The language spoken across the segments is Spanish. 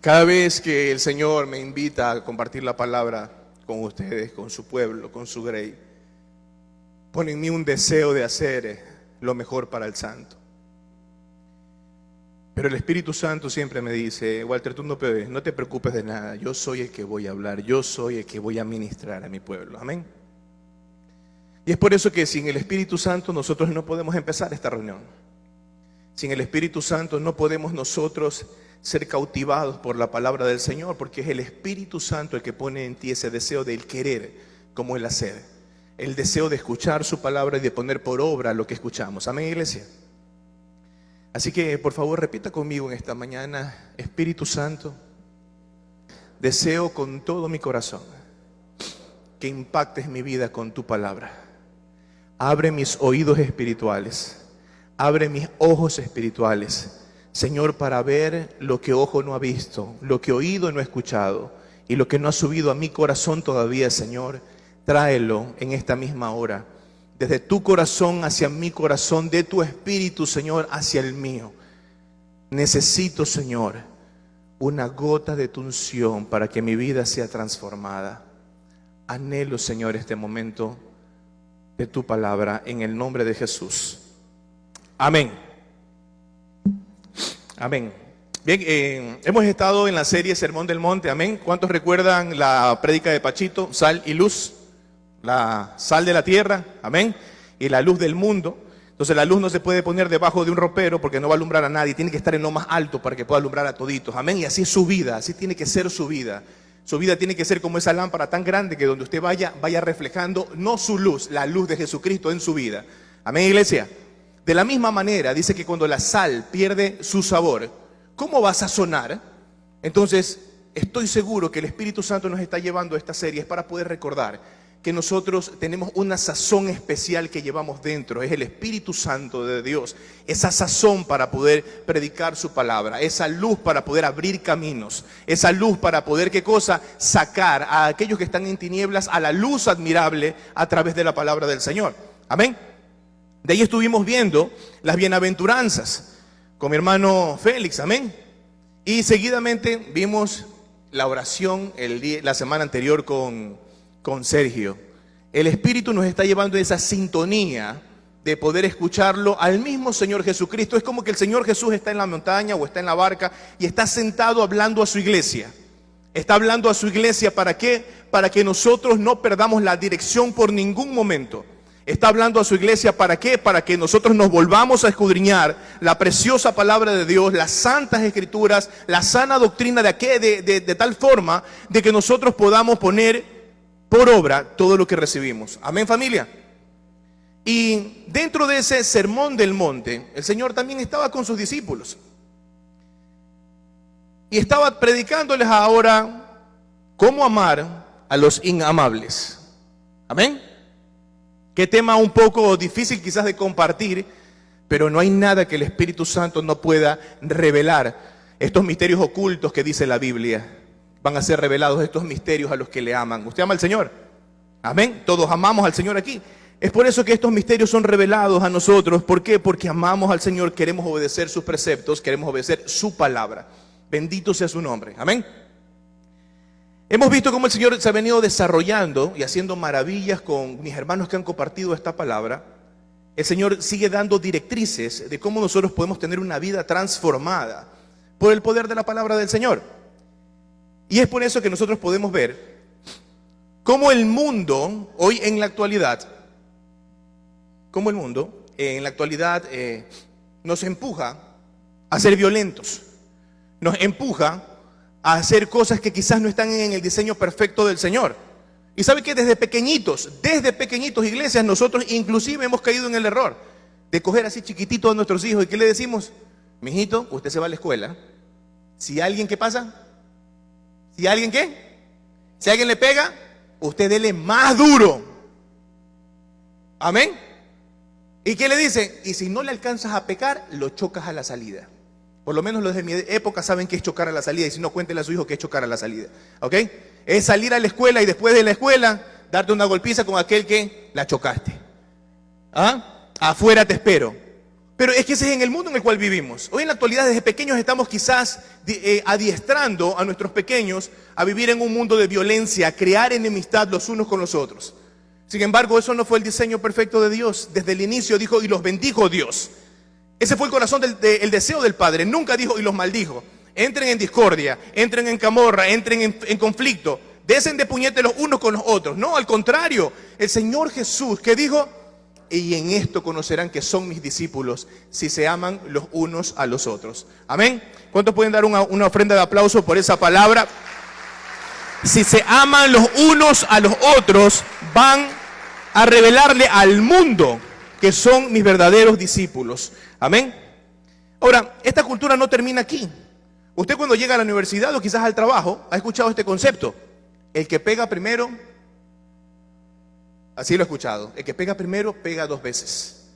Cada vez que el Señor me invita a compartir la palabra con ustedes, con su pueblo, con su grey, pone en mí un deseo de hacer lo mejor para el santo. Pero el Espíritu Santo siempre me dice: Walter, tú no te preocupes de nada, yo soy el que voy a hablar, yo soy el que voy a ministrar a mi pueblo. Amén. Y es por eso que sin el Espíritu Santo nosotros no podemos empezar esta reunión. Sin el Espíritu Santo no podemos nosotros ser cautivados por la palabra del Señor, porque es el Espíritu Santo el que pone en ti ese deseo del querer como el hacer, el deseo de escuchar su palabra y de poner por obra lo que escuchamos. Amén, iglesia. Así que por favor repita conmigo en esta mañana: Espíritu Santo, deseo con todo mi corazón que impactes mi vida con tu palabra. Abre mis oídos espirituales, abre mis ojos espirituales, Señor, para ver lo que ojo no ha visto, lo que oído no ha escuchado y lo que no ha subido a mi corazón todavía. Señor, tráelo en esta misma hora, desde tu corazón hacia mi corazón, de tu espíritu, Señor, hacia el mío. Necesito, Señor, una gota de tu unción para que mi vida sea transformada. Anhelo, Señor, este momento de tu palabra en el nombre de Jesús. Amén. Amén. Bien, hemos estado en la serie Sermón del Monte. Amén. ¿Cuántos recuerdan la prédica de Pachito? Sal y luz. La sal de la tierra. Amén. Y la luz del mundo. Entonces la luz no se puede poner debajo de un ropero porque no va a alumbrar a nadie. Tiene que estar en lo más alto para que pueda alumbrar a toditos. Amén. Y así es su vida. Así tiene que ser su vida. Su vida tiene que ser como esa lámpara tan grande que donde usted vaya reflejando no su luz, la luz de Jesucristo en su vida. Amén, iglesia. De la misma manera, dice que cuando la sal pierde su sabor, ¿cómo va a sazonar? Entonces, estoy seguro que el Espíritu Santo nos está llevando a esta serie para poder recordar que nosotros tenemos una sazón especial que llevamos dentro. Es el Espíritu Santo de Dios. Esa sazón para poder predicar su palabra. Esa luz para poder abrir caminos. Esa luz para poder, ¿qué cosa? Sacar a aquellos que están en tinieblas a la luz admirable a través de la palabra del Señor. Amén. De ahí estuvimos viendo las bienaventuranzas con mi hermano Félix. Amén. Y seguidamente vimos la oración la semana anterior con Sergio. El Espíritu nos está llevando a esa sintonía de poder escucharlo al mismo Señor Jesucristo. Es como que el Señor Jesús está en la montaña o está en la barca y está sentado hablando a su iglesia. Está hablando a su iglesia, ¿para qué? Para que nosotros no perdamos la dirección por ningún momento. Está hablando a su iglesia, ¿para qué? Para que nosotros nos volvamos a escudriñar la preciosa palabra de Dios, las santas escrituras, la sana doctrina de tal forma de que nosotros podamos poner por obra todo lo que recibimos. Amén, familia. Y dentro de ese sermón del monte, el Señor también estaba con sus discípulos. Y estaba predicándoles ahora cómo amar a los inamables. Amén. Qué tema un poco difícil quizás de compartir, pero no hay nada que el Espíritu Santo no pueda revelar. Estos misterios ocultos que dice la Biblia, van a ser revelados estos misterios a los que le aman. ¿Usted ama al Señor? Amén. Todos amamos al Señor aquí. Es por eso que estos misterios son revelados a nosotros. ¿Por qué? Porque amamos al Señor, queremos obedecer sus preceptos, queremos obedecer su palabra. Bendito sea su nombre. Amén. Hemos visto cómo el Señor se ha venido desarrollando y haciendo maravillas con mis hermanos que han compartido esta palabra. El Señor sigue dando directrices de cómo nosotros podemos tener una vida transformada por el poder de la palabra del Señor. Y es por eso que nosotros podemos ver cómo el mundo hoy en la actualidad, nos empuja a ser violentos, nos empuja a hacer cosas que quizás no están en el diseño perfecto del Señor. Y sabe que desde pequeñitos, iglesias, nosotros inclusive hemos caído en el error de coger así chiquitito a nuestros hijos. ¿Y qué le decimos? Mijito, usted se va a la escuela. Si alguien, ¿qué pasa? Si alguien le pega, usted dele más duro. Amén. ¿Y qué le dice? Y si no le alcanzas a pecar, lo chocas a la salida. Por lo menos los de mi época saben qué es chocar a la salida. Y si no, cuéntele a su hijo qué es chocar a la salida. ¿Ok? Es salir a la escuela y después de la escuela darte una golpiza con aquel que la chocaste. ¿Ah? Afuera te espero. Pero es que ese es en el mundo en el cual vivimos. Hoy en la actualidad desde pequeños estamos quizás adiestrando a nuestros pequeños a vivir en un mundo de violencia, a crear enemistad los unos con los otros. Sin embargo, eso no fue el diseño perfecto de Dios. Desde el inicio dijo, y los bendijo Dios. Ese fue el corazón el deseo del Padre. Nunca dijo, y los maldijo. Entren en discordia, entren en camorra, entren en conflicto. Desen de puñete los unos con los otros. No, al contrario, el Señor Jesús que dijo, y en esto conocerán que son mis discípulos, si se aman los unos a los otros. Amén. ¿Cuántos pueden dar una ofrenda de aplauso por esa palabra? Si se aman los unos a los otros, van a revelarle al mundo que son mis verdaderos discípulos. Amén. Ahora, esta cultura no termina aquí. Usted cuando llega a la universidad o quizás al trabajo, ha escuchado este concepto. El que pega primero, así lo he escuchado, el que pega primero, pega 2 veces.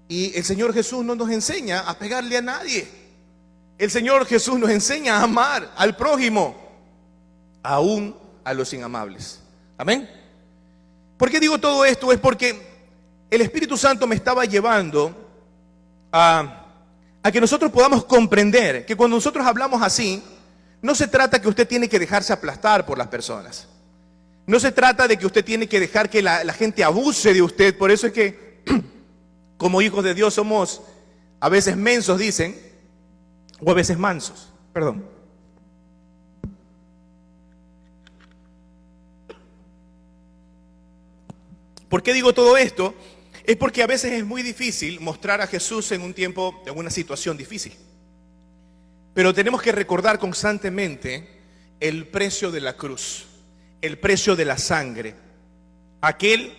Y el Señor Jesús no nos enseña a pegarle a nadie. El Señor Jesús nos enseña a amar al prójimo, aún a los inamables. Amén. ¿Por qué digo todo esto? Es porque el Espíritu Santo me estaba llevando a que nosotros podamos comprender que cuando nosotros hablamos así, no se trata que usted tiene que dejarse aplastar por las personas. No se trata de que usted tiene que dejar que la gente abuse de usted. Por eso es que como hijos de Dios somos a veces mensos, dicen, o a veces mansos. Perdón. ¿Por qué digo todo esto? Es porque a veces es muy difícil mostrar a Jesús en un tiempo, en una situación difícil. Pero tenemos que recordar constantemente el precio de la cruz, el precio de la sangre. Aquel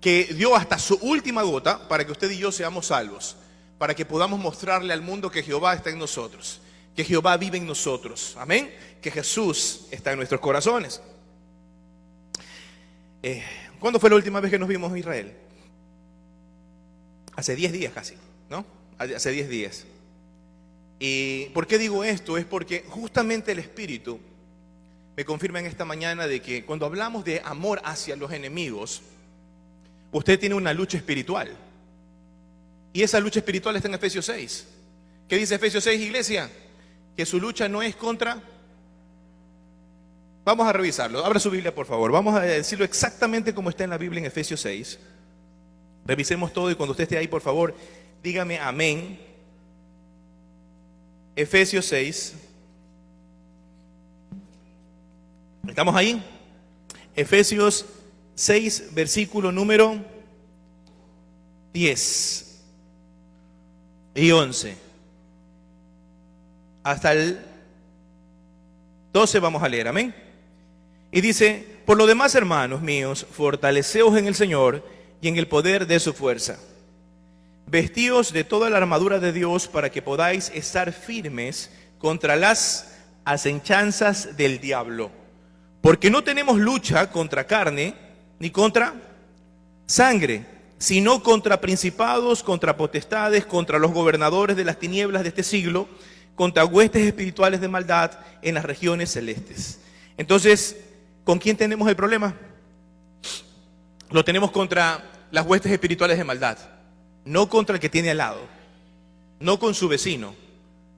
que dio hasta su última gota para que usted y yo seamos salvos, para que podamos mostrarle al mundo que Jehová está en nosotros, que Jehová vive en nosotros. Amén. Que Jesús está en nuestros corazones. ¿Cuándo fue la última vez que nos vimos en Israel? Hace 10 días casi, ¿no? Hace 10 días. ¿Y por qué digo esto? Es porque justamente el Espíritu me confirma en esta mañana de que cuando hablamos de amor hacia los enemigos, usted tiene una lucha espiritual. Y esa lucha espiritual está en Efesios 6. ¿Qué dice Efesios 6, iglesia? Que su lucha no es contra... Vamos a revisarlo. Abra su Biblia, por favor. Vamos a decirlo exactamente como está en la Biblia en Efesios 6. Revisemos todo y cuando usted esté ahí, por favor, dígame amén. Efesios 6. ¿Estamos ahí? Efesios 6, versículo número 10 y 11. Hasta el 12 vamos a leer, amén. Y dice, por lo demás, hermanos míos, fortaleceos en el Señor y en el poder de su fuerza. Vestíos de toda la armadura de Dios para que podáis estar firmes contra las acenchanzas del diablo. Porque no tenemos lucha contra carne ni contra sangre, sino contra principados, contra potestades, contra los gobernadores de las tinieblas de este siglo, contra huestes espirituales de maldad en las regiones celestes. Entonces, ¿con quién tenemos el problema? Lo tenemos contra las huestes espirituales de maldad, no contra el que tiene al lado, no con su vecino,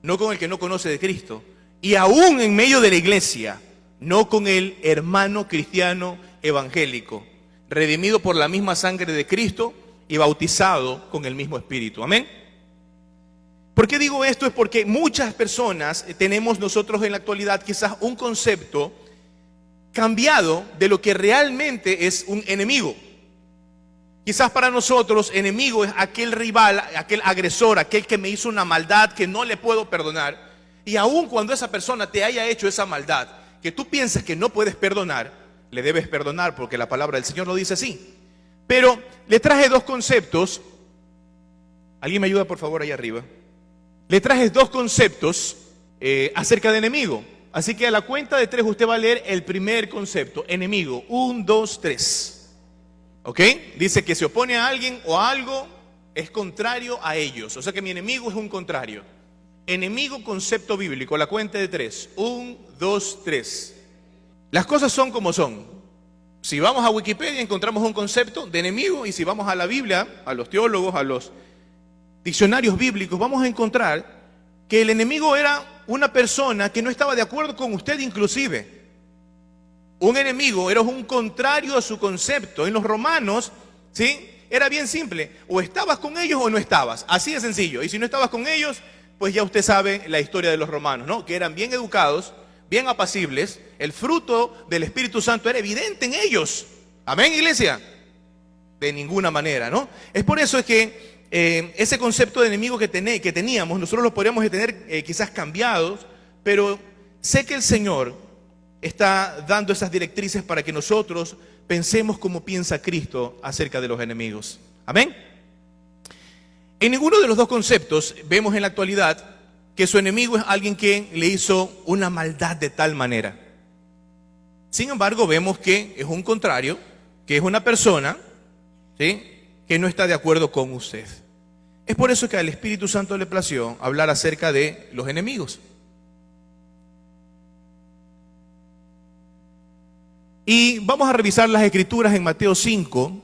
no con el que no conoce de Cristo, y aún en medio de la iglesia, no con el hermano cristiano evangélico, redimido por la misma sangre de Cristo y bautizado con el mismo Espíritu. Amén. ¿Por qué digo esto? Es porque muchas personas tenemos nosotros en la actualidad quizás un concepto cambiado de lo que realmente es un enemigo. Quizás para nosotros enemigo es aquel rival, aquel agresor, aquel que me hizo una maldad que no le puedo perdonar. Y aun cuando esa persona te haya hecho esa maldad que tú piensas que no puedes perdonar, le debes perdonar porque la palabra del Señor lo dice así. Pero le traje 2 conceptos. ¿Alguien me ayuda por favor ahí arriba? Le traje 2 conceptos acerca de enemigo. Así que a la cuenta de 3 usted va a leer el primer concepto, enemigo. 1, 2, 3. ¿Ok? Dice que se opone a alguien o a algo, es contrario a ellos. O sea que mi enemigo es un contrario. Enemigo, concepto bíblico, a la cuenta de 3. 1, 2, 3. Las cosas son como son. Si vamos a Wikipedia encontramos un concepto de enemigo, y si vamos a la Biblia, a los teólogos, a los diccionarios bíblicos, vamos a encontrar que el enemigo era una persona que no estaba de acuerdo con usted inclusive. Un enemigo era un contrario a su concepto. En los romanos, ¿sí?, era bien simple. O estabas con ellos o no estabas. Así de sencillo. Y si no estabas con ellos, pues ya usted sabe la historia de los romanos, ¿no? Que eran bien educados, bien apacibles. El fruto del Espíritu Santo era evidente en ellos. Amén, iglesia. De ninguna manera, ¿no? Es por eso que ese concepto de enemigo que teníamos, nosotros lo podríamos tener quizás cambiados, pero sé que el Señor está dando esas directrices para que nosotros pensemos como piensa Cristo acerca de los enemigos. Amén. En ninguno de los dos conceptos vemos en la actualidad que su enemigo es alguien que le hizo una maldad de tal manera. Sin embargo, vemos que es un contrario, que es una persona, ¿sí?, que no está de acuerdo con usted. Es por eso que al Espíritu Santo le plació hablar acerca de los enemigos. Y vamos a revisar las escrituras en Mateo 5,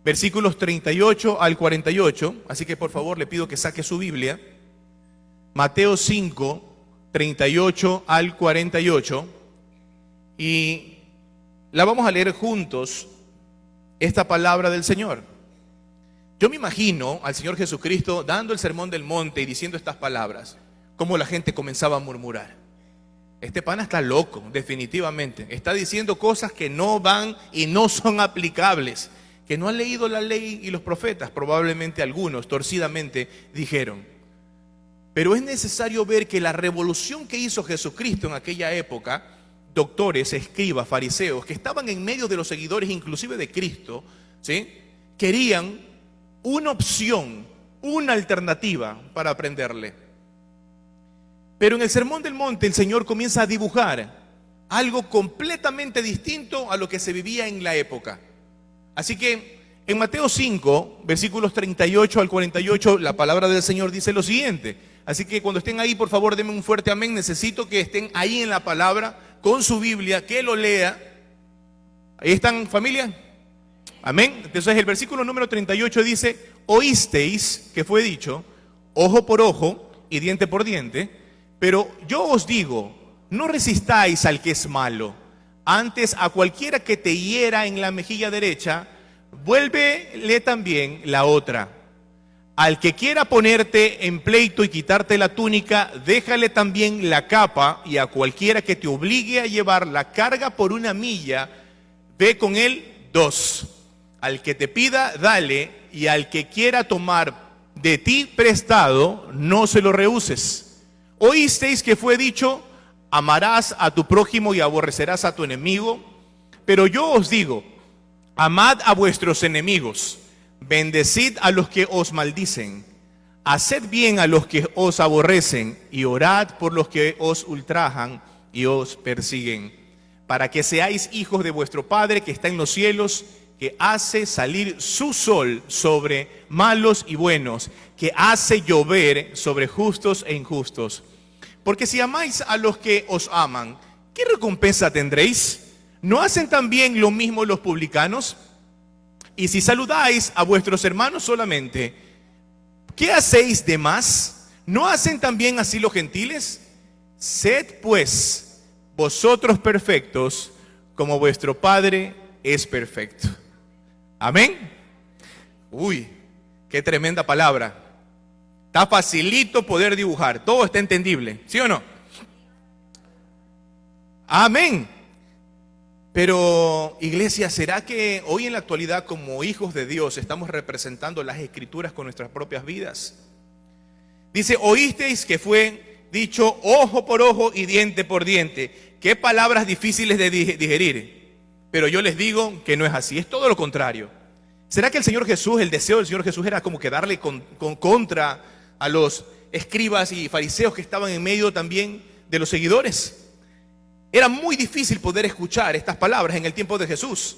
versículos 38 al 48. Así que por favor le pido que saque su Biblia. Mateo 5, 38 al 48. Y la vamos a leer juntos, esta palabra del Señor. Yo me imagino al Señor Jesucristo dando el sermón del monte y diciendo estas palabras, como la gente comenzaba a murmurar. Este pana está loco, definitivamente. Está diciendo cosas que no van y no son aplicables, que no han leído la ley y los profetas, probablemente algunos torcidamente dijeron. Pero es necesario ver que la revolución que hizo Jesucristo en aquella época, doctores, escribas, fariseos, que estaban en medio de los seguidores inclusive de Cristo, ¿sí?, querían una opción, una alternativa para aprenderle. Pero en el Sermón del Monte el Señor comienza a dibujar algo completamente distinto a lo que se vivía en la época. Así que en Mateo 5, versículos 38 al 48, la palabra del Señor dice lo siguiente. Así que cuando estén ahí, por favor, denme un fuerte amén. Necesito que estén ahí en la palabra, con su Biblia, que lo lea. ¿Ahí están, familia? Amén. Entonces el versículo número 38 dice: oísteis que fue dicho, ojo por ojo y diente por diente. Pero yo os digo, no resistáis al que es malo. Antes a cualquiera que te hiera en la mejilla derecha, vuélvele también la otra. Al que quiera ponerte en pleito y quitarte la túnica, déjale también la capa. Y a cualquiera que te obligue a llevar la carga por una milla, ve con él 2. Al que te pida, dale. Y al que quiera tomar de ti prestado, no se lo rehuses. Oísteis que fue dicho, amarás a tu prójimo y aborrecerás a tu enemigo. Pero yo os digo, amad a vuestros enemigos, bendecid a los que os maldicen, haced bien a los que os aborrecen y orad por los que os ultrajan y os persiguen, para que seáis hijos de vuestro Padre que está en los cielos, que hace salir su sol sobre malos y buenos, que hace llover sobre justos e injustos. Porque si amáis a los que os aman, ¿qué recompensa tendréis? ¿No hacen también lo mismo los publicanos? Y si saludáis a vuestros hermanos solamente, ¿qué hacéis de más? ¿No hacen también así los gentiles? Sed pues vosotros perfectos, como vuestro Padre es perfecto. Amén. Uy, qué tremenda palabra. Está facilito poder dibujar, todo está entendible, ¿sí o no? Amén. Pero, iglesia, ¿será que hoy en la actualidad, como hijos de Dios, estamos representando las Escrituras con nuestras propias vidas? Dice, oísteis que fue dicho ojo por ojo y diente por diente. Qué palabras difíciles de digerir. Pero yo les digo que no es así, es todo lo contrario. ¿Será que el Señor Jesús, el deseo del Señor Jesús era como que darle contra a los escribas y fariseos que estaban en medio también de los seguidores? Era muy difícil poder escuchar estas palabras en el tiempo de Jesús.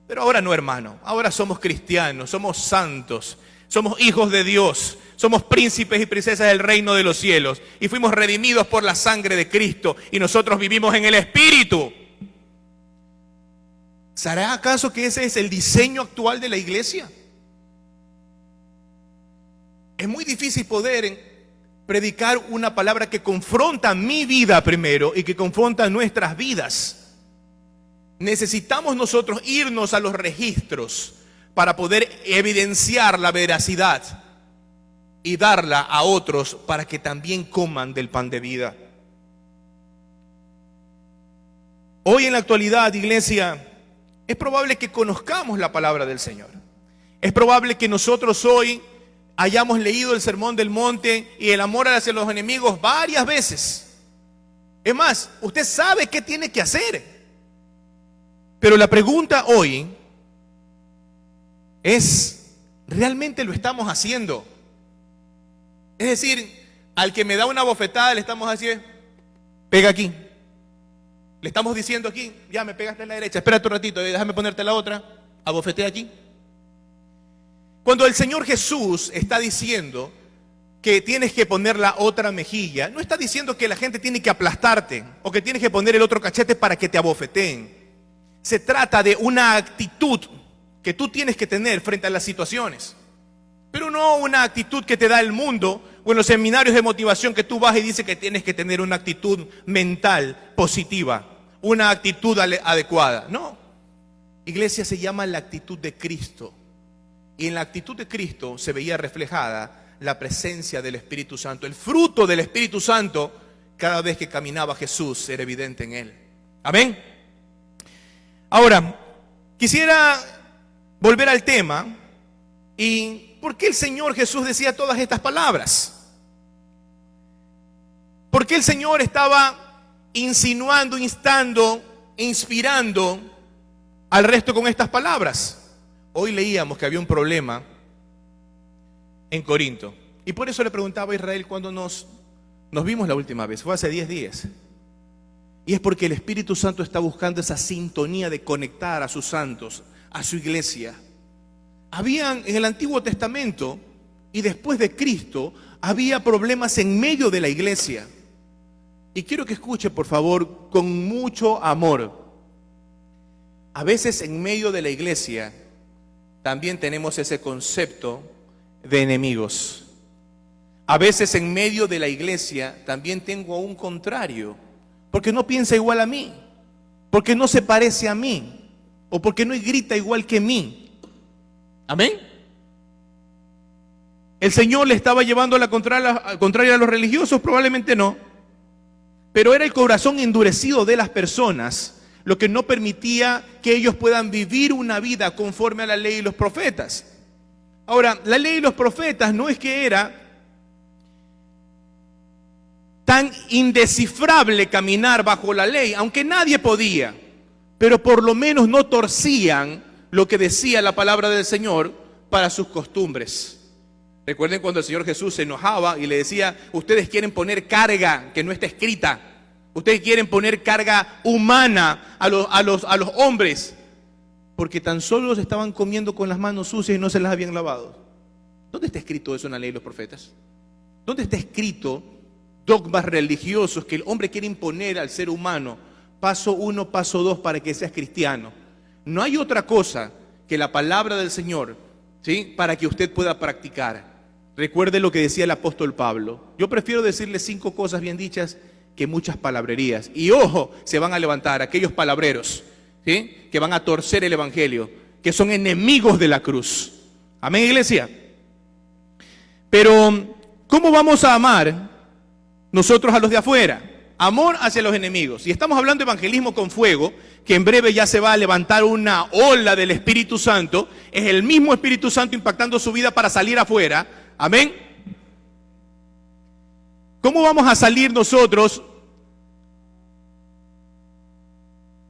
Pero ahora no, hermano. Ahora somos cristianos, somos santos, somos hijos de Dios, somos príncipes y princesas del reino de los cielos. Y fuimos redimidos por la sangre de Cristo. Y nosotros vivimos en el Espíritu. ¿Será acaso que ese es el diseño actual de la iglesia? es muy difícil poder predicar una palabra que confronta mi vida primero y que confronta nuestras vidas. Necesitamos nosotros irnos a los registros para poder evidenciar la veracidad y darla a otros para que también coman del pan de vida. Hoy en la actualidad, iglesia, es probable que conozcamos la palabra del Señor. Es probable que nosotros hoy hayamos leído el Sermón del Monte y el amor hacia los enemigos varias veces. Es más, usted sabe qué tiene que hacer. Pero la pregunta hoy es, ¿realmente lo estamos haciendo? Es decir, al que me da una bofetada le estamos haciendo, pega aquí. Le estamos diciendo aquí, ya me pegaste en la derecha, espérate un ratito, déjame ponerte la otra, abofetea aquí. Cuando el Señor Jesús está diciendo que tienes que poner la otra mejilla, no está diciendo que la gente tiene que aplastarte o que tienes que poner el otro cachete para que te abofeteen. Se trata de una actitud que tú tienes que tener frente a las situaciones, pero no una actitud que te da el mundo o en los seminarios de motivación que tú vas y dices que tienes que tener una actitud mental positiva, una actitud adecuada. No, iglesia, se llama la actitud de Cristo. Y en la actitud de Cristo se veía reflejada la presencia del Espíritu Santo. El fruto del Espíritu Santo, cada vez que caminaba Jesús, era evidente en él. Amén. Ahora, quisiera volver al tema. ¿Y por qué el Señor Jesús decía todas estas palabras? ¿Por qué el Señor estaba insinuando, instando, inspirando al resto con estas palabras? Hoy leíamos que había un problema en Corinto. Y por eso le preguntaba a Israel cuando nos vimos la última vez. Fue hace 10 días. Y es porque el Espíritu Santo está buscando esa sintonía de conectar a sus santos, a su iglesia. Habían en el Antiguo Testamento y después de Cristo, había problemas en medio de la iglesia. Y quiero que escuche, por favor, con mucho amor. A veces en medio de la iglesia también tenemos ese concepto de enemigos. A veces en medio de la iglesia también tengo a un contrario, porque no piensa igual a mí, porque no se parece a mí, o porque no grita igual que mí. Amén. ¿El Señor le estaba llevando a la contraria a los religiosos? Probablemente no. Pero era el corazón endurecido de las personas lo que no permitía que ellos puedan vivir una vida conforme a la ley y los profetas. Ahora, la ley y los profetas no es que era tan indescifrable caminar bajo la ley, aunque nadie podía, pero por lo menos no torcían lo que decía la palabra del Señor para sus costumbres. Recuerden cuando el Señor Jesús se enojaba y le decía, ustedes quieren poner carga que no está escrita. Ustedes quieren poner carga humana a los hombres, porque tan solo los estaban comiendo con las manos sucias y no se las habían lavado. ¿Dónde está escrito eso en la ley de los profetas? ¿Dónde está escrito dogmas religiosos que el hombre quiere imponer al ser humano? Paso 1, paso 2 para que seas cristiano. No hay otra cosa que la palabra del Señor, ¿sí?, para que usted pueda practicar. Recuerde lo que decía el apóstol Pablo. Yo prefiero decirle 5 cosas bien dichas que muchas palabrerías. Y ojo, se van a levantar aquellos palabreros, ¿sí?, que van a torcer el evangelio, que son enemigos de la cruz. Amén, iglesia. Pero ¿cómo vamos a amar nosotros a los de afuera? Amor hacia los enemigos. Y estamos hablando de evangelismo con fuego, que en breve ya se va a levantar una ola del Espíritu Santo. Es el mismo Espíritu Santo impactando su vida para salir afuera. Amén. ¿Cómo vamos a salir nosotros?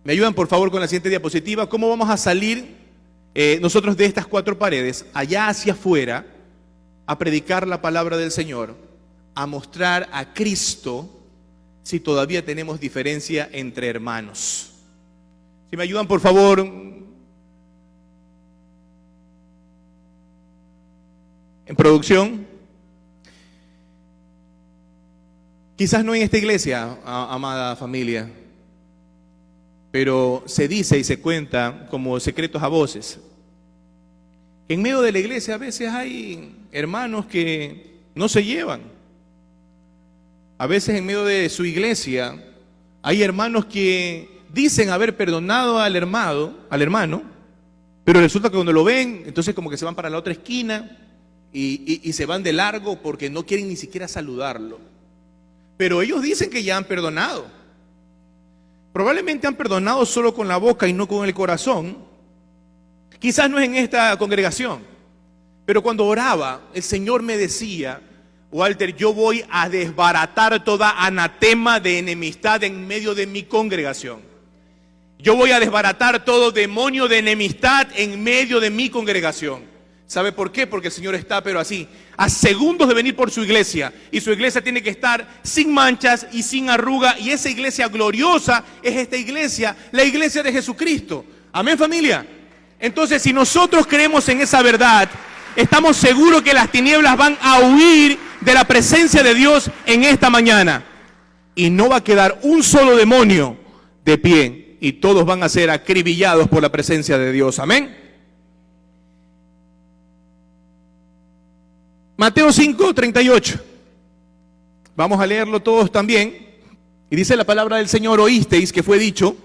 ¿Me ayudan por favor con la siguiente diapositiva? ¿Cómo vamos a salir nosotros de estas 4 paredes, allá hacia afuera, a predicar la palabra del Señor, a mostrar a Cristo, si todavía tenemos diferencia entre hermanos? Si me ayudan por favor. En producción. Quizás no en esta iglesia, amada familia, pero se dice y se cuenta como secretos a voces. En medio de la iglesia a veces hay hermanos que no se llevan. A veces en medio de su iglesia hay hermanos que dicen haber perdonado al hermano, pero resulta que cuando lo ven, entonces como que se van para la otra esquina y se van de largo porque no quieren ni siquiera saludarlo. Pero ellos dicen que ya han perdonado. Probablemente han perdonado solo con la boca y no con el corazón. Quizás no es en esta congregación, pero cuando oraba, el Señor me decía: Walter, yo voy a desbaratar toda anatema de enemistad en medio de mi congregación. Yo voy a desbaratar todo demonio de enemistad en medio de mi congregación. ¿Sabe por qué? Porque el Señor está, pero así, a segundos de venir por su iglesia. Y su iglesia tiene que estar sin manchas y sin arruga. Y esa iglesia gloriosa es esta iglesia, la iglesia de Jesucristo. Amén, familia. Entonces, si nosotros creemos en esa verdad, estamos seguros que las tinieblas van a huir de la presencia de Dios en esta mañana. Y no va a quedar un solo demonio de pie. Y todos van a ser acribillados por la presencia de Dios. Amén. Mateo 5:38. Vamos a leerlo todos también. Y dice la palabra del Señor: oísteis que fue dicho,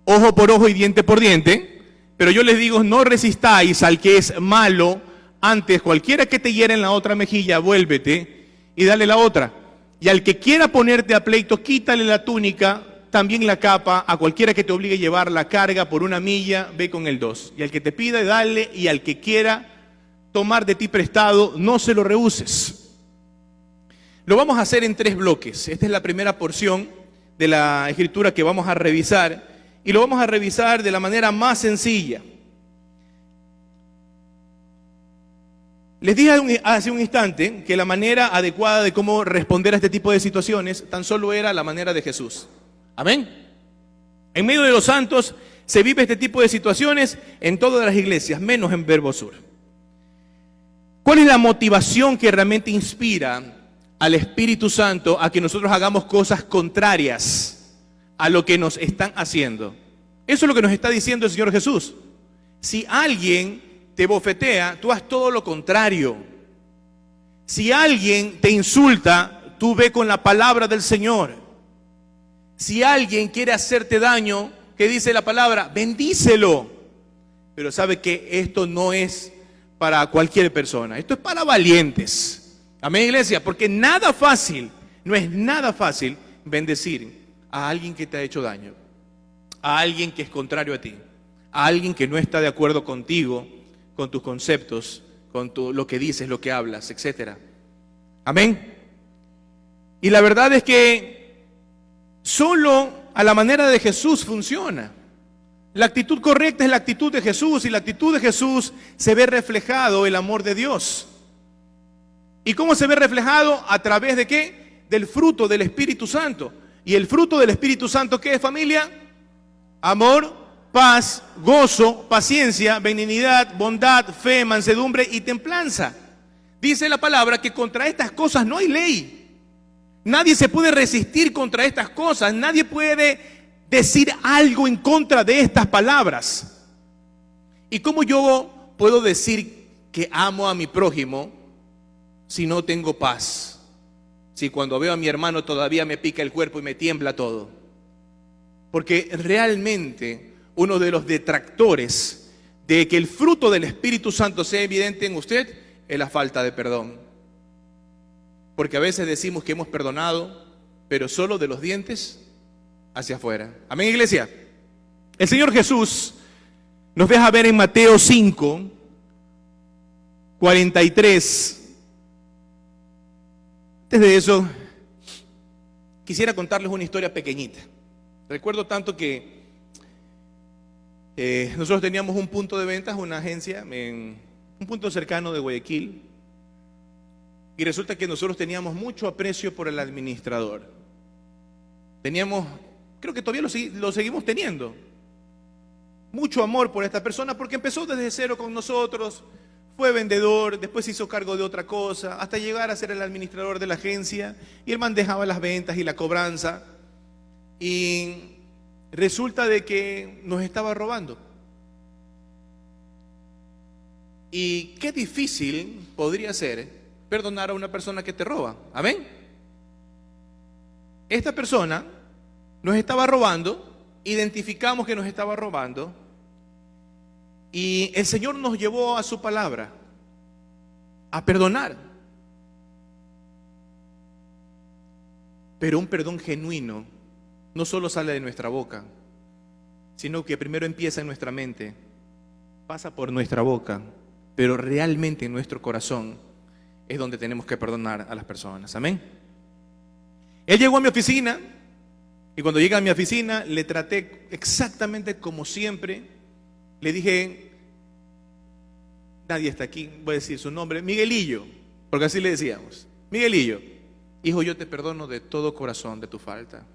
ojo por ojo y diente por diente, pero yo les digo, no resistáis al que es malo, antes cualquiera que te hiera en la otra mejilla, vuélvete y dale la otra. Y al que quiera ponerte a pleito, quítale la túnica, también la capa. A cualquiera que te obligue a llevar la carga por 1 milla, ve con el 2. Y al que te pida, dale, y al que quiera tomar de ti prestado, no se lo rehuses. Lo vamos a hacer en 3 bloques. Esta es la primera porción de la escritura que vamos a revisar, y lo vamos a revisar de la manera más sencilla. Les dije hace un instante que la manera adecuada de cómo responder a este tipo de situaciones tan solo era la manera de Jesús. Amén. En medio de los santos se vive este tipo de situaciones en todas las iglesias, menos en Verbo Sur. ¿Cuál es la motivación que realmente inspira al Espíritu Santo a que nosotros hagamos cosas contrarias a lo que nos están haciendo? Eso es lo que nos está diciendo el Señor Jesús. Si alguien te bofetea, tú haz todo lo contrario. Si alguien te insulta, tú ve con la palabra del Señor. Si alguien quiere hacerte daño, ¿qué dice la palabra? Bendícelo. Pero sabe que esto no es para cualquier persona, esto es para valientes. Amén, iglesia, porque nada fácil, no es nada fácil bendecir a alguien que te ha hecho daño, a alguien que es contrario a ti, a alguien que no está de acuerdo contigo, con tus conceptos, con lo que dices, lo que hablas, etc. Amén. Y la verdad es que solo a la manera de Jesús funciona. La actitud correcta es la actitud de Jesús, y la actitud de Jesús se ve reflejado el amor de Dios. ¿Y cómo se ve reflejado? ¿A través de qué? Del fruto del Espíritu Santo. ¿Y el fruto del Espíritu Santo qué es, familia? Amor, paz, gozo, paciencia, benignidad, bondad, fe, mansedumbre y templanza. Dice la palabra que contra estas cosas no hay ley. Nadie se puede resistir contra estas cosas. Nadie puede decir algo en contra de estas palabras. ¿Y cómo yo puedo decir que amo a mi prójimo si no tengo paz? Si cuando veo a mi hermano todavía me pica el cuerpo y me tiembla todo. Porque realmente uno de los detractores de que el fruto del Espíritu Santo sea evidente en usted es la falta de perdón. Porque a veces decimos que hemos perdonado, pero solo de los dientes hacia afuera. Amén, iglesia. El Señor Jesús nos deja ver en Mateo 5:43. Antes de eso, quisiera contarles una historia pequeñita. Recuerdo tanto que nosotros teníamos un punto de ventas, una agencia, en un punto cercano de Guayaquil. Y resulta que nosotros teníamos mucho aprecio por el administrador. Teníamos, creo que todavía lo seguimos teniendo, mucho amor por esta persona, porque empezó desde cero con nosotros, fue vendedor, después se hizo cargo de otra cosa, hasta llegar a ser el administrador de la agencia, y el man dejaba las ventas y la cobranza, y resulta de que nos estaba robando. Y qué difícil podría ser perdonar a una persona que te roba. Amén. Esta persona nos estaba robando, identificamos que nos estaba robando, y el Señor nos llevó a su palabra, a perdonar. Pero un perdón genuino no solo sale de nuestra boca, sino que primero empieza en nuestra mente, pasa por nuestra boca, pero realmente en nuestro corazón es donde tenemos que perdonar a las personas. Amén. Él llegó a mi oficina y cuando llega a mi oficina le traté exactamente como siempre. Le dije, nadie está aquí, voy a decir su nombre, Miguelillo, porque así le decíamos. Miguelillo, hijo, yo te perdono de todo corazón de tu falta.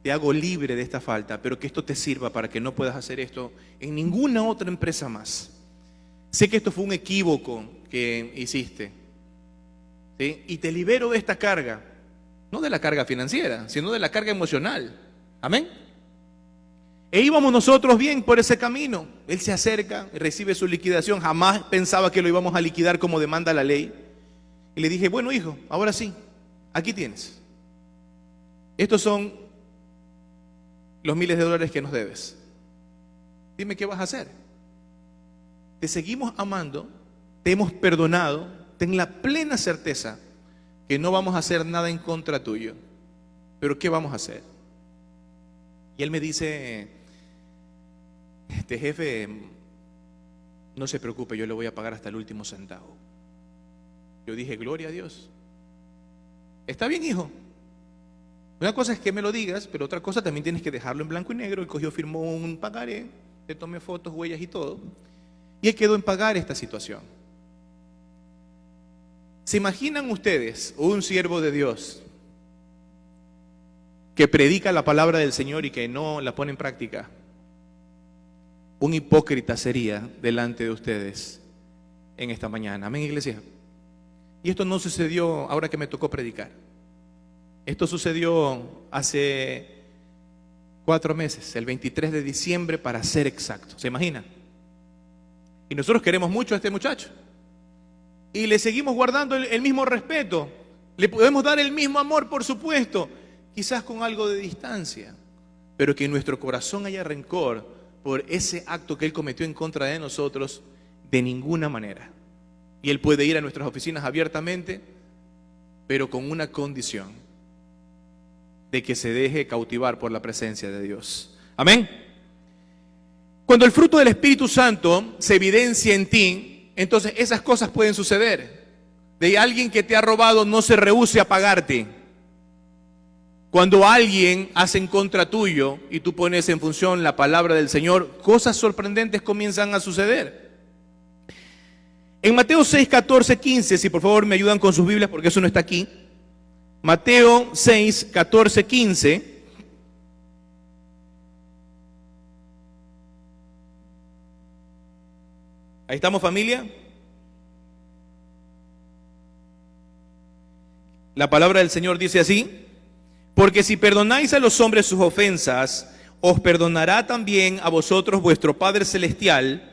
Te hago libre de esta falta, pero que esto te sirva para que no puedas hacer esto en ninguna otra empresa más. Sé que esto fue un equívoco que hiciste, ¿sí? Y te libero de esta carga, no de la carga financiera, sino de la carga emocional. Amén. E íbamos nosotros bien por ese camino. Él se acerca, recibe su liquidación. Jamás pensaba que lo íbamos a liquidar como demanda la ley. Y le dije, bueno hijo, ahora sí, aquí tienes. Estos son los miles de dólares que nos debes. Dime qué vas a hacer. Te seguimos amando, te hemos perdonado, ten la plena certeza que no vamos a hacer nada en contra tuyo. Pero ¿qué vamos a hacer? Y él me dice, jefe, no se preocupe, yo le voy a pagar hasta el último centavo. Yo dije, gloria a Dios. Está bien, hijo. Una cosa es que me lo digas, pero otra cosa también tienes que dejarlo en blanco y negro. Él cogió, firmó un pagaré, le tomé fotos, huellas y todo. Y él quedó en pagar esta situación. ¿Se imaginan ustedes un siervo de Dios que predica la palabra del Señor y que no la pone en práctica? Un hipócrita sería delante de ustedes en esta mañana. Amén, iglesia. Y esto no sucedió ahora que me tocó predicar. Esto sucedió hace 4 meses, el 23 de diciembre para ser exacto. ¿Se imaginan? Y nosotros queremos mucho a este muchacho. Y le seguimos guardando el mismo respeto. Le podemos dar el mismo amor, por supuesto. Quizás con algo de distancia. Pero que en nuestro corazón haya rencor por ese acto que él cometió en contra de nosotros, de ninguna manera. Y él puede ir a nuestras oficinas abiertamente, pero con una condición: de que se deje cautivar por la presencia de Dios. Amén. Cuando el fruto del Espíritu Santo se evidencia en ti, entonces esas cosas pueden suceder. De alguien que te ha robado no se rehúse a pagarte. Cuando alguien hace en contra tuyo y tú pones en función la palabra del Señor, cosas sorprendentes comienzan a suceder. En Mateo 6, 14, 15, si por favor me ayudan con sus Biblias porque eso no está aquí. Mateo 6, 14, 15. Ahí estamos, familia. La palabra del Señor dice así: porque si perdonáis a los hombres sus ofensas, os perdonará también a vosotros vuestro Padre Celestial.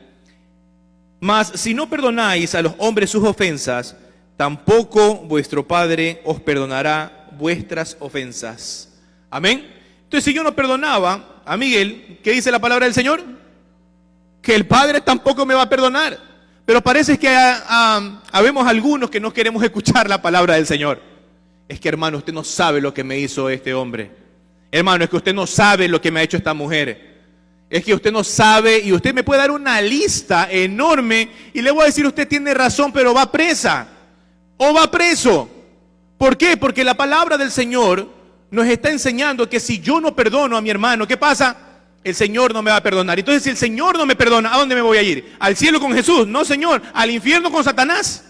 Mas si no perdonáis a los hombres sus ofensas, tampoco vuestro Padre os perdonará vuestras ofensas. Amén. Entonces, si yo no perdonaba a Miguel, ¿qué dice la palabra del Señor? Que el Padre tampoco me va a perdonar. Pero parece que habemos algunos que no queremos escuchar la palabra del Señor. Es que, hermano, usted no sabe lo que me hizo este hombre. Hermano, es que usted no sabe lo que me ha hecho esta mujer. Es que usted no sabe, y usted me puede dar una lista enorme y le voy a decir, usted tiene razón, pero va presa o va preso. ¿Por qué? Porque la palabra del Señor nos está enseñando que si yo no perdono a mi hermano, ¿qué pasa? El Señor no me va a perdonar. Entonces, si el Señor no me perdona, ¿a dónde me voy a ir? ¿Al cielo con Jesús? No, Señor, al infierno con Satanás.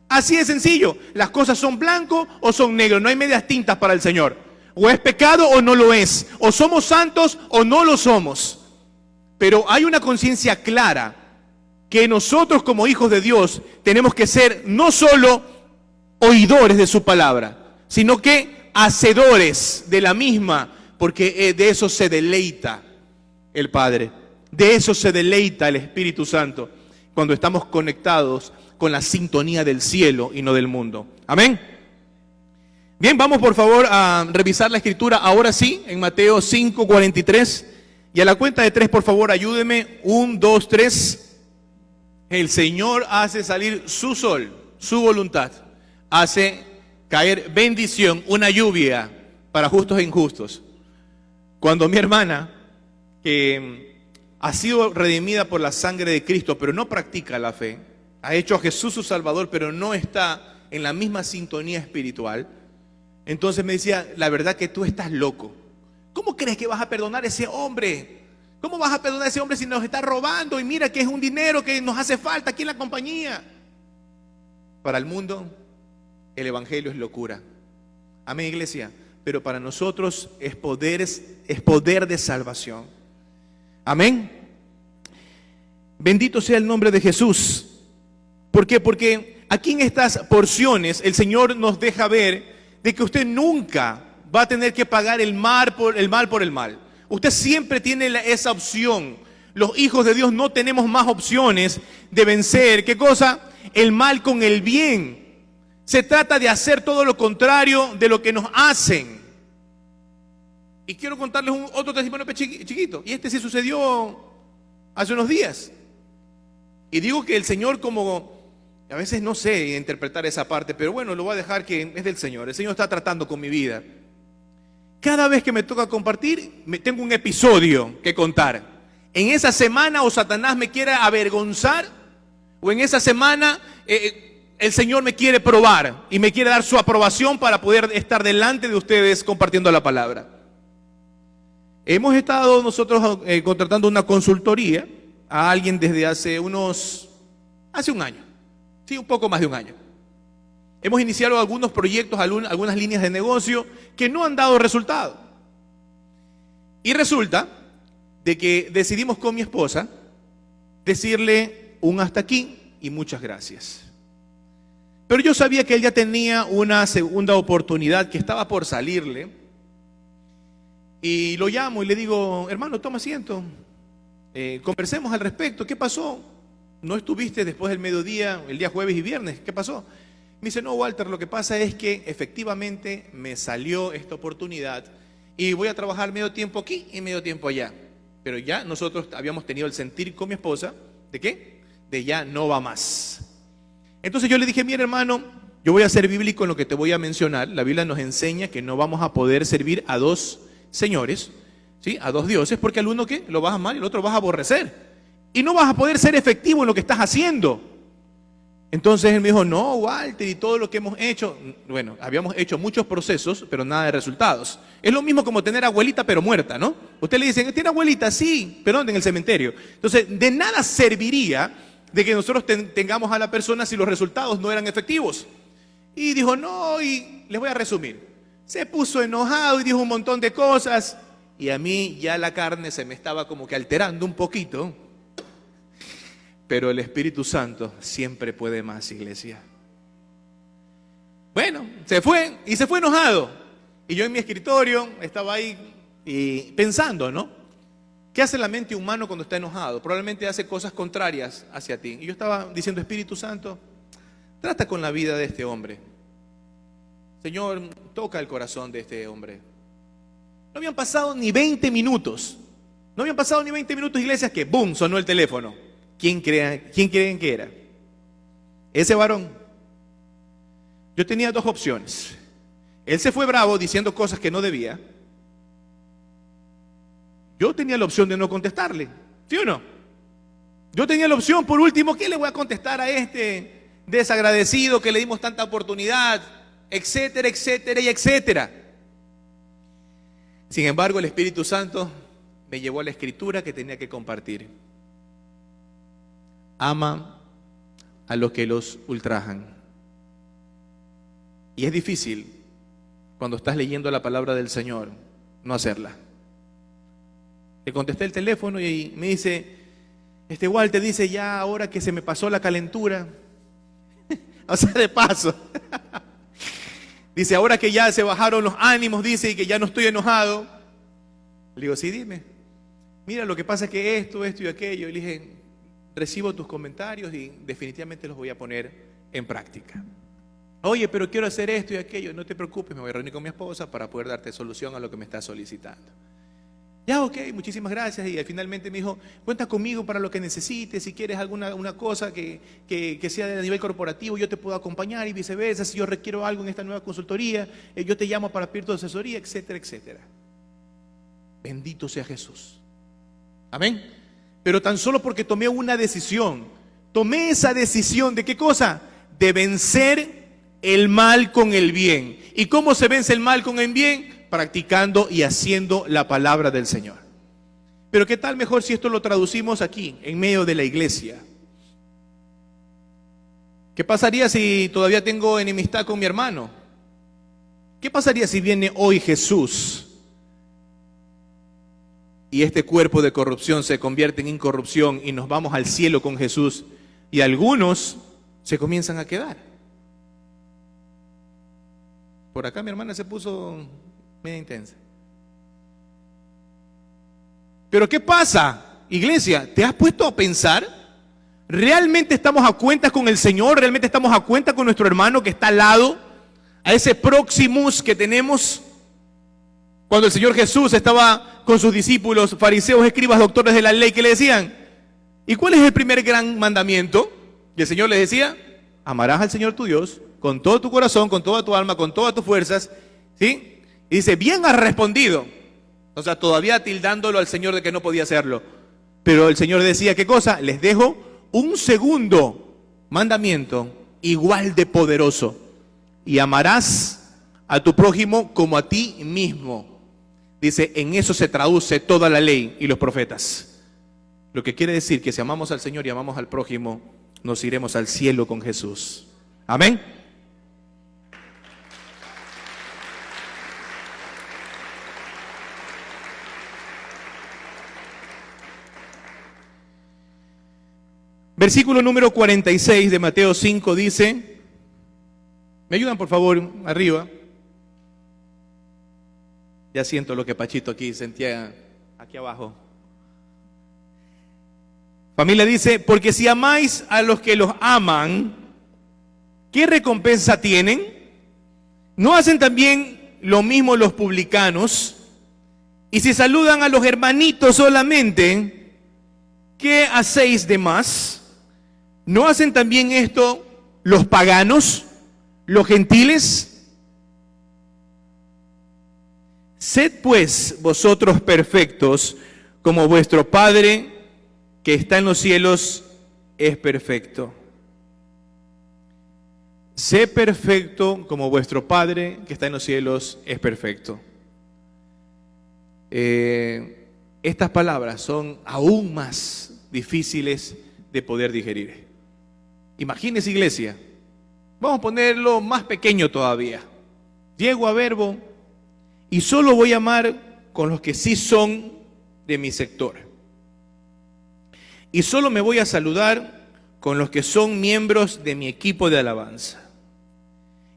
Así de sencillo. Las cosas son blanco o son negro. No hay medias tintas para el Señor. O es pecado o no lo es. O somos santos o no lo somos. Pero hay una conciencia clara que nosotros como hijos de Dios tenemos que ser no solo oidores de su palabra, sino que hacedores de la misma, porque de eso se deleita el Padre, de eso se deleita el Espíritu Santo, cuando estamos conectados con la sintonía del cielo y no del mundo. Amén. Bien, vamos por favor a revisar la escritura ahora sí, en Mateo 5:43. Y a la cuenta de 3, por favor, ayúdeme. 1, 2, 3. El Señor hace salir su sol, su voluntad. Hace caer bendición, una lluvia para justos e injustos. Cuando mi hermana, que ha sido redimida por la sangre de Cristo, pero no practica la fe, ha hecho a Jesús su Salvador, pero no está en la misma sintonía espiritual, entonces me decía, la verdad que tú estás loco. ¿Cómo crees que vas a perdonar a ese hombre? ¿Cómo vas a perdonar a ese hombre si nos está robando? Y mira que es un dinero que nos hace falta aquí en la compañía. Para el mundo, el evangelio es locura. Amén, iglesia. Pero para nosotros es poder de salvación. Amén. Bendito sea el nombre de Jesús. ¿Por qué? Porque aquí en estas porciones el Señor nos deja ver de que usted nunca va a tener que pagar el mal por el mal. Usted siempre tiene esa opción. Los hijos de Dios no tenemos más opciones de vencer. ¿Qué cosa? El mal con el bien. Se trata de hacer todo lo contrario de lo que nos hacen. Y quiero contarles otro testimonio chiquito. Y este sí sucedió hace unos días. Y digo que el Señor, como a veces no sé interpretar esa parte, pero bueno, lo voy a dejar que es del Señor. El Señor está tratando con mi vida. Cada vez que me toca compartir, tengo un episodio que contar. En esa semana o Satanás me quiere avergonzar, o en esa semana el Señor me quiere probar y me quiere dar su aprobación para poder estar delante de ustedes compartiendo la palabra. Hemos estado nosotros contratando una consultoría a alguien desde hace un año, sí, un poco más de un año. Hemos iniciado algunos proyectos, algunas líneas de negocio que no han dado resultado. Y resulta de que decidimos con mi esposa decirle un hasta aquí y muchas gracias. Pero yo sabía que él ya tenía una segunda oportunidad que estaba por salirle. Y lo llamo y le digo, hermano, toma asiento. Conversemos al respecto. ¿Qué pasó? ¿No estuviste después del mediodía, el día jueves y viernes? ¿Qué pasó? Me dice, no, Walter, lo que pasa es que efectivamente me salió esta oportunidad y voy a trabajar medio tiempo aquí y medio tiempo allá. Pero ya nosotros habíamos tenido el sentir con mi esposa, ¿de qué? De ya no va más. Entonces yo le dije, mira hermano, yo voy a ser bíblico en lo que te voy a mencionar. La Biblia nos enseña que no vamos a poder servir a dos señores, ¿sí? A dos dioses, porque al uno ¿qué? Lo vas a amar y al otro vas a aborrecer. Y no vas a poder ser efectivo en lo que estás haciendo. Entonces él me dijo, no, Walter, y todo lo que hemos hecho, bueno, habíamos hecho muchos procesos, pero nada de resultados. Es lo mismo como tener abuelita pero muerta, ¿no? Usted le dice, ¿tiene abuelita? Sí, pero ¿dónde? En el cementerio. Entonces, de nada serviría de que nosotros tengamos a la persona si los resultados no eran efectivos. Y dijo, no, y les voy a resumir. Se puso enojado y dijo un montón de cosas, y a mí ya la carne se me estaba como que alterando un poquito. Pero el Espíritu Santo siempre puede más, iglesia. Bueno, se fue y se fue enojado. Y yo en mi escritorio estaba ahí y pensando, ¿no? ¿Qué hace la mente humana cuando está enojado? Probablemente hace cosas contrarias hacia ti. Y yo estaba diciendo, Espíritu Santo, trata con la vida de este hombre. Señor, toca el corazón de este hombre. No habían pasado ni 20 minutos. No habían pasado ni 20 minutos, iglesias, que ¡boom! Sonó el teléfono. ¿Quién creen que era? Ese varón. Yo tenía dos opciones. Él se fue bravo diciendo cosas que no debía. Yo tenía la opción de no contestarle. ¿Sí o no? Yo tenía la opción, por último, ¿qué le voy a contestar a este desagradecido que le dimos tanta oportunidad? Etcétera, etcétera y etcétera. Sin embargo, el Espíritu Santo me llevó a la escritura que tenía que compartir. Ama a los que los ultrajan. Y es difícil, cuando estás leyendo la palabra del Señor, no hacerla. Le contesté el teléfono y me dice, Walter dice, ya ahora que se me pasó la calentura, o sea, de paso, dice, ahora que ya se bajaron los ánimos, dice, y que ya no estoy enojado. Le digo, sí, dime. Mira, lo que pasa es que esto y aquello. Y le dije, recibo tus comentarios y definitivamente los voy a poner en práctica. Oye, pero quiero hacer esto y aquello. No te preocupes, me voy a reunir con mi esposa para poder darte solución a lo que me estás solicitando. Ya, ok, muchísimas gracias. Y finalmente me dijo, cuenta conmigo para lo que necesites. Si quieres una cosa que sea de nivel corporativo, yo te puedo acompañar y viceversa. Si yo requiero algo en esta nueva consultoría, yo te llamo para pedir tu asesoría, etcétera, etcétera. Bendito sea Jesús. Amén. Pero tan solo porque tomé una decisión. Tomé esa decisión de ¿qué cosa? De vencer el mal con el bien. ¿Y cómo se vence el mal con el bien? Practicando y haciendo la palabra del Señor. Pero ¿qué tal mejor si esto lo traducimos aquí, en medio de la iglesia? ¿Qué pasaría si todavía tengo enemistad con mi hermano? ¿Qué pasaría si viene hoy Jesús y este cuerpo de corrupción se convierte en incorrupción y nos vamos al cielo con Jesús y algunos se comienzan a quedar? Por acá mi hermana se puso media intensa. Pero ¿qué pasa, iglesia? ¿Te has puesto a pensar? ¿Realmente estamos a cuentas con el Señor? ¿Realmente estamos a cuenta con nuestro hermano que está al lado? A ese Próximus que tenemos. Cuando el Señor Jesús estaba con sus discípulos, fariseos, escribas, doctores de la ley, que le decían, ¿y cuál es el primer gran mandamiento? Y el Señor les decía, amarás al Señor tu Dios con todo tu corazón, con toda tu alma, con todas tus fuerzas, ¿sí? Y dice, bien has respondido. O sea, todavía tildándolo al Señor de que no podía hacerlo. Pero el Señor decía, ¿qué cosa? Les dejo un segundo mandamiento igual de poderoso. Y amarás a tu prójimo como a ti mismo. Dice, en eso se traduce toda la ley y los profetas. Lo que quiere decir que si amamos al Señor y amamos al prójimo, nos iremos al cielo con Jesús. Amén. Versículo número 46 de Mateo 5 dice, ¿me ayudan por favor arriba? Ya siento lo que Pachito aquí sentía aquí abajo. Familia dice, porque si amáis a los que los aman, ¿qué recompensa tienen? ¿No hacen también lo mismo los publicanos? Y si saludan a los hermanitos solamente, ¿qué hacéis de más? ¿No hacen también esto los paganos, los gentiles? Sed pues vosotros perfectos, como vuestro Padre que está en los cielos es perfecto. Sé perfecto como vuestro Padre que está en los cielos es perfecto. Estas palabras son aún más difíciles de poder digerir. Imagínese, iglesia, vamos a ponerlo más pequeño todavía. Llego a Verbo y solo voy a amar con los que sí son de mi sector. Y solo me voy a saludar con los que son miembros de mi equipo de alabanza.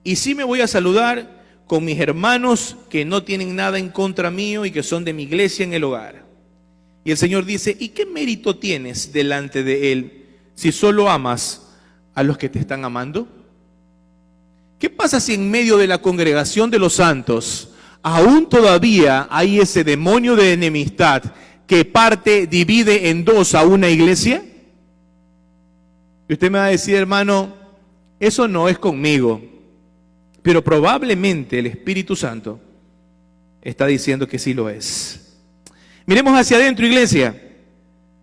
Y sí me voy a saludar con mis hermanos que no tienen nada en contra mío y que son de mi iglesia en el hogar. Y el Señor dice, ¿y qué mérito tienes delante de Él si solo amas a los que te están amando? ¿Qué pasa si en medio de la congregación de los santos aún todavía hay ese demonio de enemistad que divide en dos a una iglesia? Y usted me va a decir, hermano, eso no es conmigo. Pero probablemente el Espíritu Santo está diciendo que sí lo es. Miremos hacia adentro, iglesia.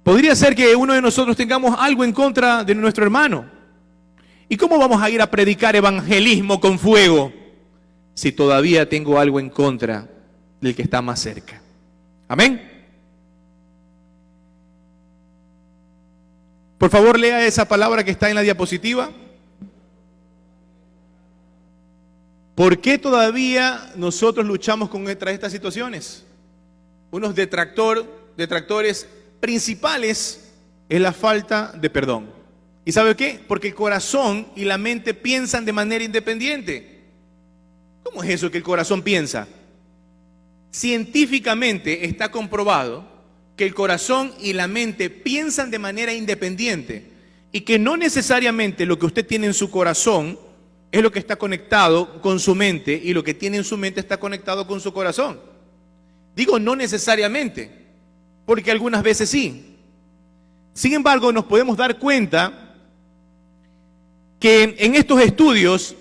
Podría ser que uno de nosotros tengamos algo en contra de nuestro hermano. ¿Y cómo vamos a ir a predicar evangelismo con fuego si todavía tengo algo en contra del que está más cerca? Amén. Por favor, lea esa palabra que está en la diapositiva. ¿Por qué todavía nosotros luchamos contra estas situaciones? Unos detractores principales es la falta de perdón. ¿Y sabe qué? Porque el corazón y la mente piensan de manera independiente. ¿Cómo es eso que el corazón piensa? Científicamente está comprobado que que el corazón y la mente piensan de manera independiente y que no necesariamente lo que usted tiene en su corazón es lo que está conectado con su mente y lo que tiene en su mente está conectado con su corazón. Digo no necesariamente, porque algunas veces sí. Sin embargo, nos podemos dar cuenta que en estos estudios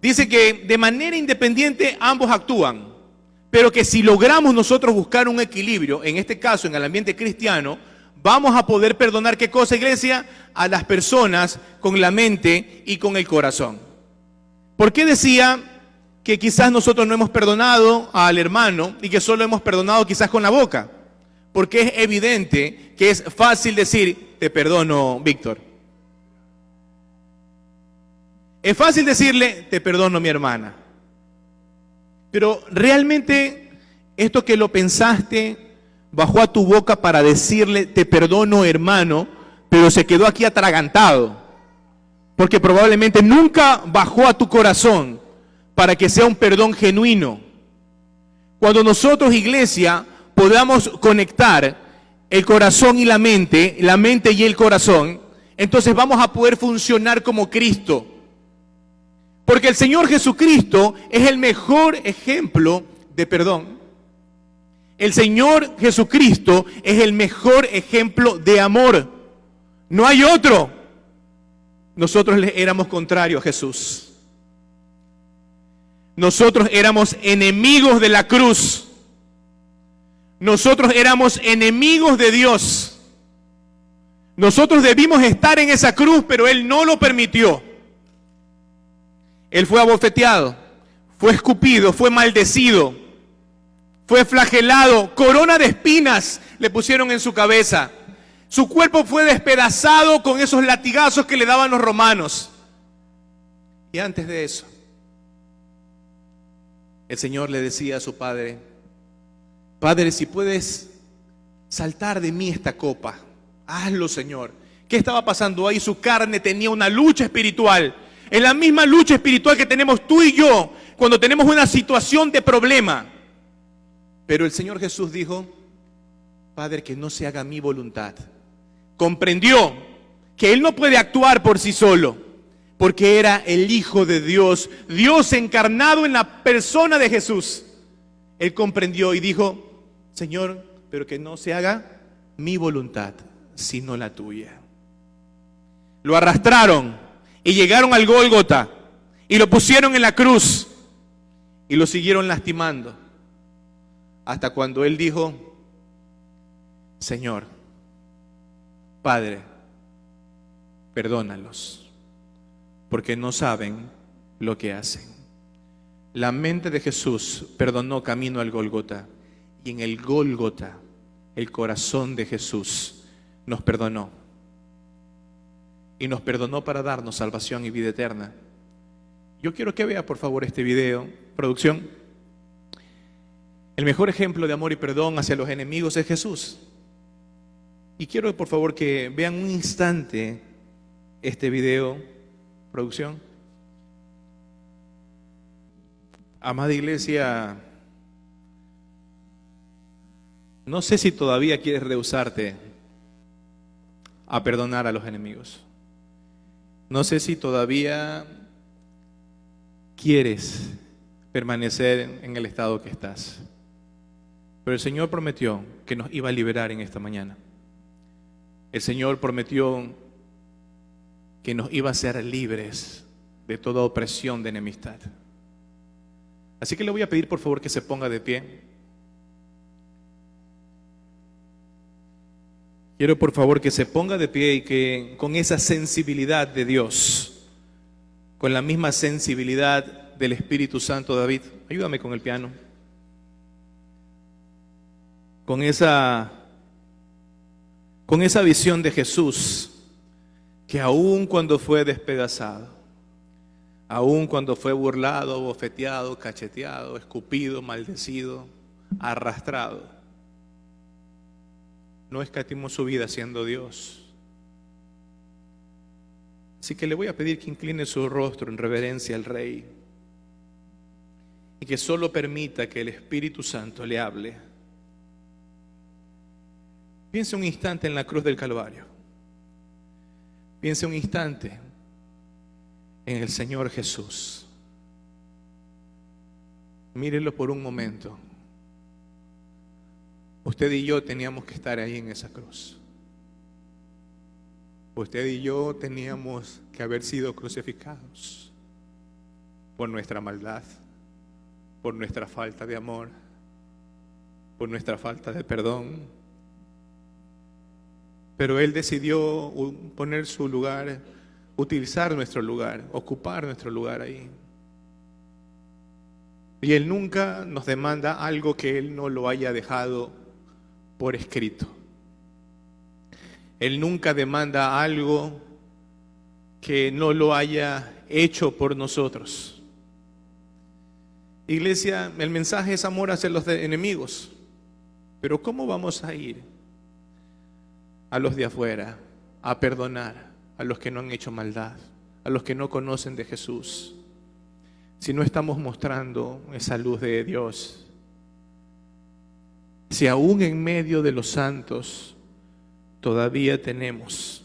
dice que de manera independiente ambos actúan, pero que si logramos nosotros buscar un equilibrio, en este caso en el ambiente cristiano, vamos a poder perdonar, ¿qué cosa, iglesia? A las personas con la mente y con el corazón. ¿Por qué decía que quizás nosotros no hemos perdonado al hermano y que solo hemos perdonado quizás con la boca? Porque es evidente que es fácil decir, te perdono, Víctor. Es fácil decirle, te perdono, mi hermana. Pero realmente esto que lo pensaste bajó a tu boca para decirle, te perdono, hermano, pero se quedó aquí atragantado. Porque probablemente nunca bajó a tu corazón para que sea un perdón genuino. Cuando nosotros, iglesia, podamos conectar el corazón y la mente y el corazón, entonces vamos a poder funcionar como Cristo. Porque el Señor Jesucristo es el mejor ejemplo de perdón. El Señor Jesucristo es el mejor ejemplo de amor. No hay otro. Nosotros éramos contrarios a Jesús. Nosotros éramos enemigos de la cruz. Nosotros éramos enemigos de Dios. Nosotros debimos estar en esa cruz, pero Él no lo permitió. Él fue abofeteado, fue escupido, fue maldecido, fue flagelado, corona de espinas le pusieron en su cabeza. Su cuerpo fue despedazado con esos latigazos que le daban los romanos. Y antes de eso, el Señor le decía a su Padre, Padre, si puedes saltar de mí esta copa, hazlo, Señor. ¿Qué estaba pasando ahí? Su carne tenía una lucha espiritual. Es la misma lucha espiritual que tenemos tú y yo cuando tenemos una situación de problema. Pero el Señor Jesús dijo, Padre, que no se haga mi voluntad. Comprendió que Él no puede actuar por sí solo, porque era el Hijo de Dios, Dios encarnado en la persona de Jesús. Él comprendió y dijo, Señor, pero que no se haga mi voluntad, sino la tuya. Lo arrastraron y llegaron al Gólgota y lo pusieron en la cruz y lo siguieron lastimando hasta cuando Él dijo, Señor, Padre, perdónalos, porque no saben lo que hacen. La mente de Jesús perdonó camino al Gólgota, y en el Gólgota el corazón de Jesús nos perdonó. Y nos perdonó para darnos salvación y vida eterna. Yo quiero que vea por favor este video, producción. El mejor ejemplo de amor y perdón hacia los enemigos es Jesús. Y quiero por favor que vean un instante este video, producción. Amada iglesia, no sé si todavía quieres rehusarte a perdonar a los enemigos. No sé si todavía quieres permanecer en el estado que estás. Pero el Señor prometió que nos iba a liberar en esta mañana. El Señor prometió que nos iba a hacer libres de toda opresión de enemistad. Así que le voy a pedir por favor que se ponga de pie. Quiero por favor que se ponga de pie y que con esa sensibilidad de Dios, con la misma sensibilidad del Espíritu Santo, David, ayúdame con el piano, con esa visión de Jesús, que aun cuando fue despedazado, aun cuando fue burlado, bofeteado, cacheteado, escupido, maldecido, arrastrado, no escatimó su vida siendo Dios. Así que le voy a pedir que incline su rostro en reverencia al Rey y que solo permita que el Espíritu Santo le hable. Piense un instante en la cruz del Calvario. Piense un instante en el Señor Jesús. Mírelo por un momento. Usted y yo teníamos que estar ahí en esa cruz. Usted y yo teníamos que haber sido crucificados por nuestra maldad, por nuestra falta de amor, por nuestra falta de perdón. Pero Él decidió poner su lugar, utilizar nuestro lugar, ocupar nuestro lugar ahí. Y Él nunca nos demanda algo que Él no lo haya dejado por escrito. Él nunca demanda algo que no lo haya hecho por nosotros. Iglesia, el mensaje es amor hacia los enemigos. Pero ¿cómo vamos a ir a los de afuera a perdonar a los que no han hecho maldad, a los que no conocen de Jesús, si no estamos mostrando esa luz de Dios? Si aún en medio de los santos todavía tenemos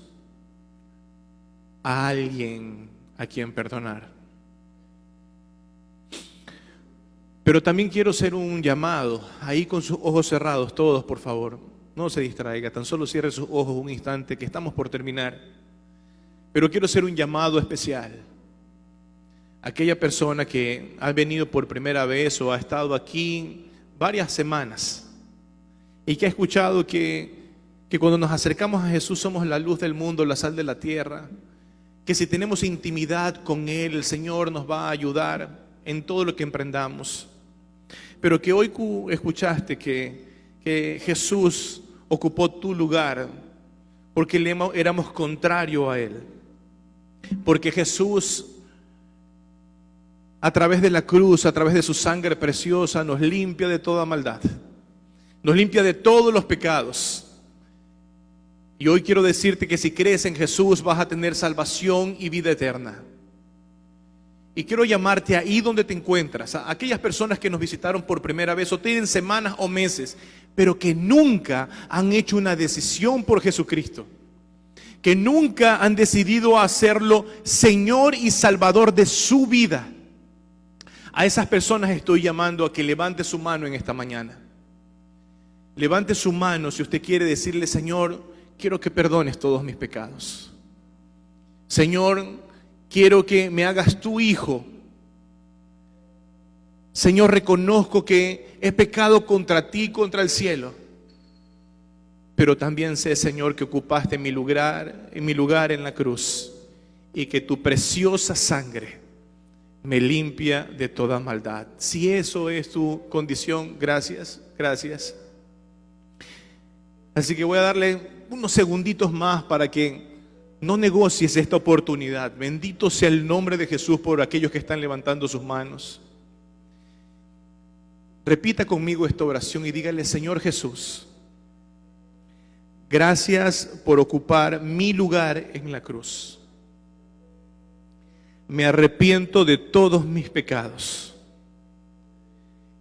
a alguien a quien perdonar. Pero también quiero hacer un llamado, ahí con sus ojos cerrados, todos por favor, no se distraiga, tan solo cierre sus ojos un instante que estamos por terminar. Pero quiero hacer un llamado especial. Aquella persona que ha venido por primera vez o ha estado aquí varias semanas y que ha escuchado que cuando nos acercamos a Jesús somos la luz del mundo, la sal de la tierra, que si tenemos intimidad con Él, el Señor nos va a ayudar en todo lo que emprendamos. Pero que hoy escuchaste que Jesús ocupó tu lugar porque éramos contrario a Él. Porque Jesús, a través de la cruz, a través de su sangre preciosa, nos limpia de toda maldad. Nos limpia de todos los pecados. Y hoy quiero decirte que si crees en Jesús vas a tener salvación y vida eterna. Y quiero llamarte ahí donde te encuentras, a aquellas personas que nos visitaron por primera vez o tienen semanas o meses, pero que nunca han hecho una decisión por Jesucristo, que nunca han decidido hacerlo Señor y Salvador de su vida. A esas personas estoy llamando a que levante su mano en esta mañana. Levante su mano si usted quiere decirle: Señor, quiero que perdones todos mis pecados. Señor, quiero que me hagas tu hijo. Señor, reconozco que he pecado contra ti, contra el cielo. Pero también sé, Señor, que ocupaste mi lugar en la cruz y que tu preciosa sangre me limpia de toda maldad. Si eso es tu condición, gracias, gracias. Así que voy a darle unos segunditos más para que no negocies esta oportunidad. Bendito sea el nombre de Jesús por aquellos que están levantando sus manos. Repita conmigo esta oración y dígale: Señor Jesús, gracias por ocupar mi lugar en la cruz. Me arrepiento de todos mis pecados.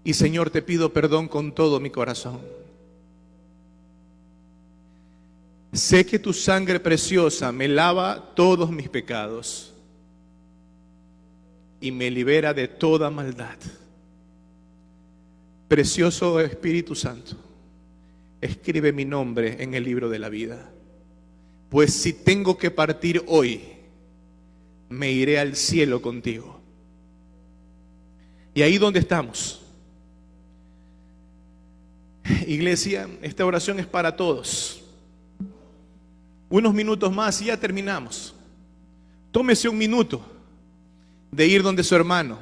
Y Señor, te pido perdón con todo mi corazón. Sé que tu sangre preciosa me lava todos mis pecados y me libera de toda maldad. Precioso Espíritu Santo, escribe mi nombre en el libro de la vida, pues si tengo que partir hoy, me iré al cielo contigo. Y ahí donde estamos, iglesia, esta oración es para todos. Unos minutos más y ya terminamos. Tómese un minuto de ir donde su hermano.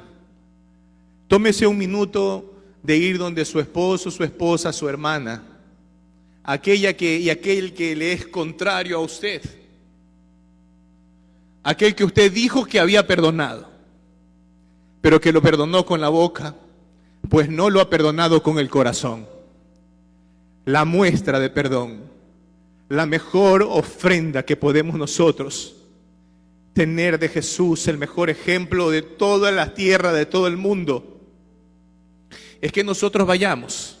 Tómese un minuto de ir donde su esposo, su esposa, su hermana, aquel que le es contrario a usted, aquel que usted dijo que había perdonado, pero que lo perdonó con la boca, pues no lo ha perdonado con el corazón. La muestra de perdón, la mejor ofrenda que podemos nosotros tener de Jesús, el mejor ejemplo de toda la tierra, de todo el mundo, es que nosotros vayamos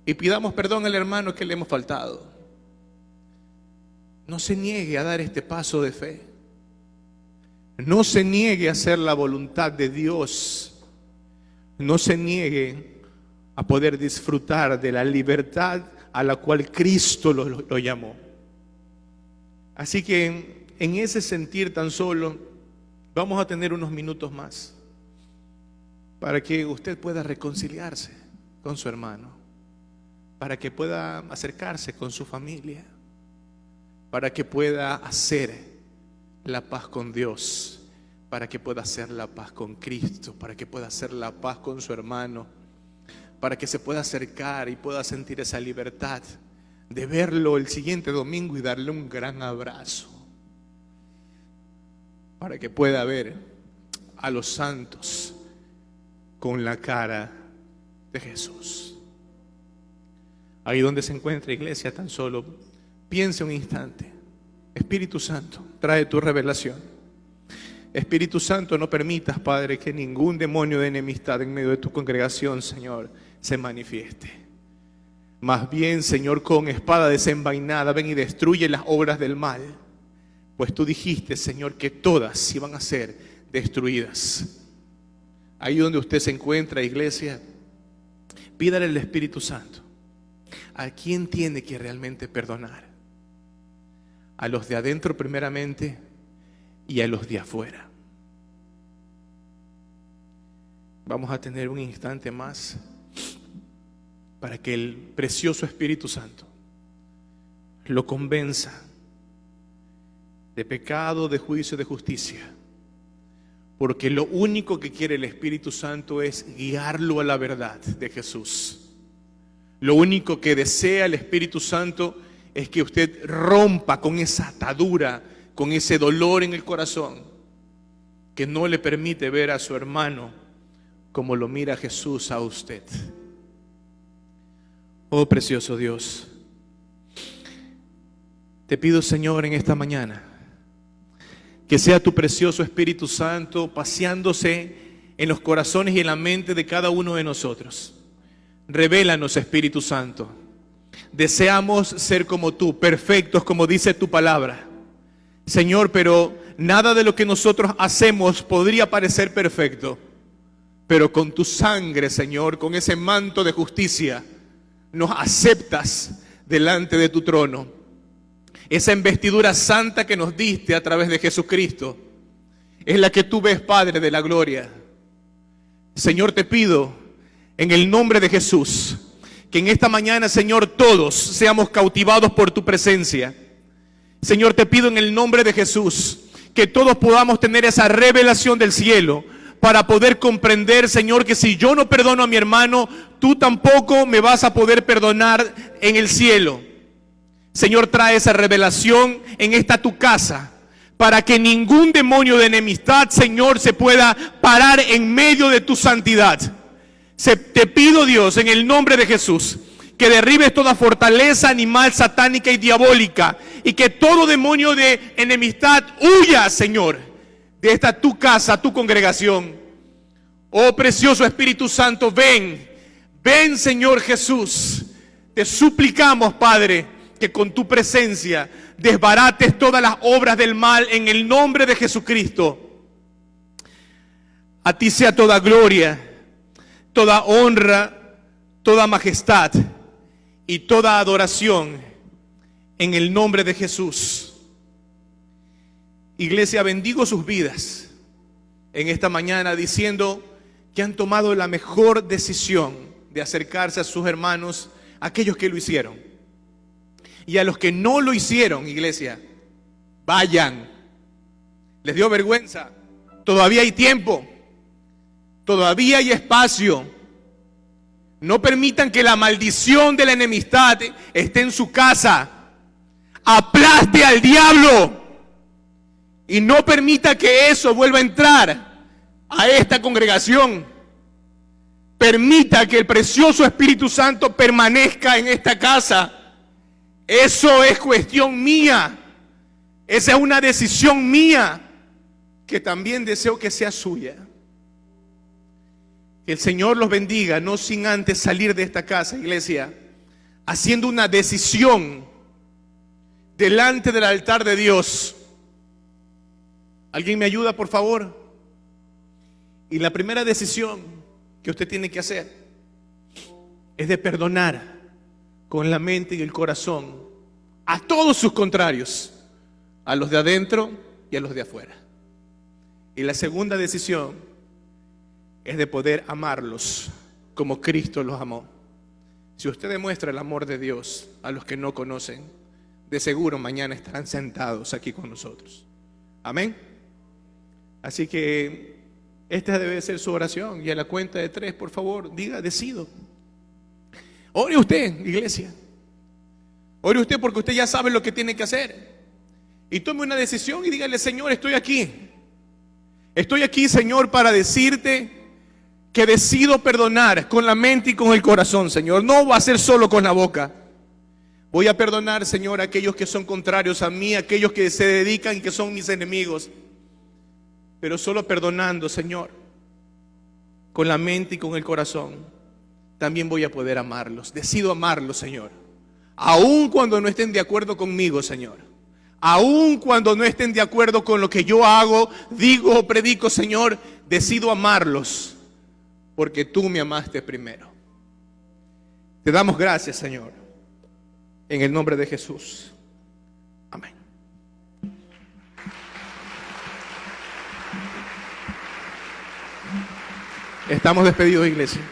y pidamos perdón al hermano que le hemos faltado. no se niegue a dar este paso de fe. No se niegue a hacer la voluntad de Dios. No se niegue a poder disfrutar de la libertad a la cual Cristo lo llamó. Así que en ese sentir tan solo, vamos a tener unos minutos más para que usted pueda reconciliarse con su hermano, para que pueda acercarse con su familia, para que pueda hacer la paz con Dios, para que pueda hacer la paz con Cristo, para que pueda hacer la paz con su hermano, para que se pueda acercar y pueda sentir esa libertad de verlo el siguiente domingo y darle un gran abrazo, para que pueda ver a los santos con la cara de Jesús. Ahí donde se encuentra, iglesia, tan solo piense un instante. Espíritu Santo, trae tu revelación. Espíritu Santo, no permitas, Padre, que ningún demonio de enemistad en medio de tu congregación, Señor, se manifieste. Más bien, Señor, con espada desenvainada, ven y destruye las obras del mal. Pues tú dijiste, Señor, que todas iban a ser destruidas. Ahí donde usted se encuentra, iglesia, pídale al Espíritu Santo. ¿A quién tiene que realmente perdonar? A los de adentro primeramente y a los de afuera. Vamos a tener un instante más para que el precioso Espíritu Santo lo convenza de pecado, de juicio, de justicia. Porque lo único que quiere el Espíritu Santo es guiarlo a la verdad de Jesús. Lo único que desea el Espíritu Santo es que usted rompa con esa atadura, con ese dolor en el corazón, que no le permite ver a su hermano como lo mira Jesús a usted. Oh precioso Dios, te pido, Señor, en esta mañana, que sea tu precioso Espíritu Santo paseándose en los corazones y en la mente de cada uno de nosotros. Revélanos, Espíritu Santo. Deseamos ser como tú, perfectos como dice tu palabra, Señor, pero nada de lo que nosotros hacemos podría parecer perfecto. Pero con tu sangre, Señor, con ese manto de justicia, nos aceptas delante de tu trono. Esa investidura santa que nos diste a través de Jesucristo es la que tú ves, Padre de la gloria. Señor, te pido en el nombre de Jesús que en esta mañana, Señor, todos seamos cautivados por tu presencia. Señor, te pido en el nombre de Jesús que todos podamos tener esa revelación del cielo para poder comprender, Señor, que si yo no perdono a mi hermano, tú tampoco me vas a poder perdonar en el cielo. Señor, trae esa revelación en esta tu casa, para que ningún demonio de enemistad, Señor, se pueda parar en medio de tu santidad. Te pido, Dios, en el nombre de Jesús, que derribes toda fortaleza animal, satánica y diabólica, y que todo demonio de enemistad huya, Señor, de esta tu casa, tu congregación. Oh precioso Espíritu Santo, ven, Señor Jesús. Te suplicamos, Padre, que con tu presencia desbarates todas las obras del mal en el nombre de Jesucristo. A ti sea toda gloria, toda honra, toda majestad y toda adoración en el nombre de Jesús. Iglesia, bendigo sus vidas en esta mañana diciendo que han tomado la mejor decisión de acercarse a sus hermanos, aquellos que lo hicieron. Y a los que no lo hicieron, iglesia, vayan. ¿Les dio vergüenza? Todavía hay tiempo. Todavía hay espacio. No permitan que la maldición de la enemistad esté en su casa. Aplaste al diablo. Y no permita que eso vuelva a entrar a esta congregación. Permita que el precioso Espíritu Santo permanezca en esta casa. Eso es cuestión mía. Esa es una decisión mía que también deseo que sea suya. Que el Señor los bendiga, no sin antes salir de esta casa, iglesia, haciendo una decisión delante del altar de Dios. ¿Alguien me ayuda, por favor? Y la primera decisión que usted tiene que hacer es de perdonar con la mente y el corazón a todos sus contrarios, a los de adentro y a los de afuera. Y la segunda decisión es de poder amarlos como Cristo los amó. Si usted demuestra el amor de Dios a los que no conocen, de seguro mañana estarán sentados aquí con nosotros. Amén. Así que esta debe ser su oración. Y a la cuenta de 3, por favor, diga: decido. Ore usted, iglesia. Ore usted, porque usted ya sabe lo que tiene que hacer. Y tome una decisión y dígale: Señor, estoy aquí. Estoy aquí, Señor, para decirte que decido perdonar con la mente y con el corazón, Señor. No va a ser solo con la boca. Voy a perdonar, Señor, a aquellos que son contrarios a mí, a aquellos que se dedican y que son mis enemigos. Pero solo perdonando, Señor, con la mente y con el corazón, también voy a poder amarlos. Decido amarlos, Señor. Aun cuando no estén de acuerdo conmigo, Señor. Aun cuando no estén de acuerdo con lo que yo hago, digo o predico, Señor, decido amarlos, porque tú me amaste primero. Te damos gracias, Señor, en el nombre de Jesús. Amén. Estamos despedidos, iglesia.